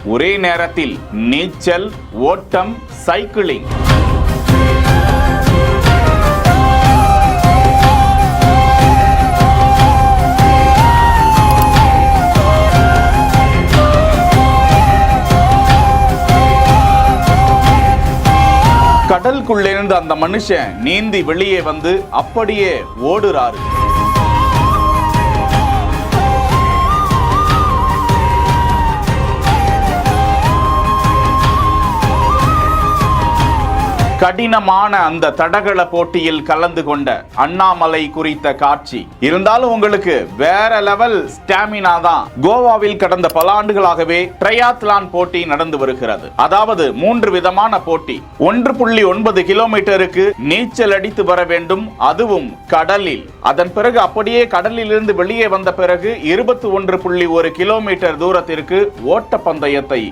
ஒரே நேரத்தில் நீச்சல், ஓட்டம், சைக்கிளிங். கடலுக்குள்ளிருந்து அந்த மனுஷன் நீந்தி வெளியே வந்து அப்படியே ஓடுறாரு. கடினமான அந்த தடகள போட்டியில் கலந்து கொண்ட அண்ணாமலை குறித்த காட்சி. இருந்தாலும் உங்களுக்கு வேற லெவல் ஸ்டாமினா தான். கோவாவில் கடந்த பல ஆண்டுகளாகவே ட்ரையாத்லான் போட்டி நடந்து வருகிறது. அதாவது 3 விதமான போட்டி. 1.9 கிலோமீட்டருக்கு நீச்சல் அடித்து வர வேண்டும், அதுவும் கடலில். அதன் பிறகு அப்படியே கடலில் இருந்து வெளியே வந்த பிறகு 21.1 கிலோமீட்டர் தூரத்திற்கு ஓட்ட பந்தயத்தை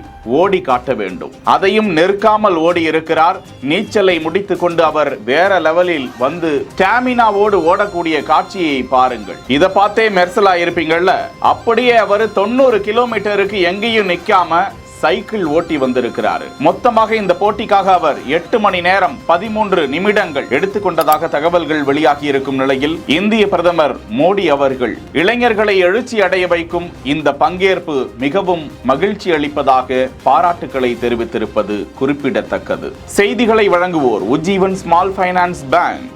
ஓடி காட்ட வேண்டும். அதையும் நிற்காமல் ஓடி இருக்கிறார். நீச்சலை முடித்துக் கொண்டு அவர் வேற லெவலில் வந்து ஸ்டாமினாவோடு ஓடக்கூடிய காட்சியை பாருங்கள். இதை பார்த்தே மெர்சலா இருப்பீங்கள்ல. அப்படியே அவர் 90 கிலோமீட்டருக்கு எங்கேயும் நிக்காம சைக்கிள் ஓட்டி வந்திருக்கிறார். மொத்தமாக இந்த போட்டிக்காக அவர் 8 மணி நேரம் 13 நிமிடங்கள் எடுத்துக்கொண்டதாக தகவல்கள் வெளியாகி இருக்கும் நிலையில் இந்திய பிரதமர் மோடி அவர்கள் இளைஞர்களை எழுச்சி அடைய வைக்கும் இந்த பங்கேற்பு மிகவும் மகிழ்ச்சி அளிப்பதாக பாராட்டுக்களை தெரிவித்திருப்பது குறிப்பிடத்தக்கது. செய்திகளை வழங்குவோர் உஜ்ஜீவன் ஸ்மால் ஃபைனான்ஸ் பேங்க்.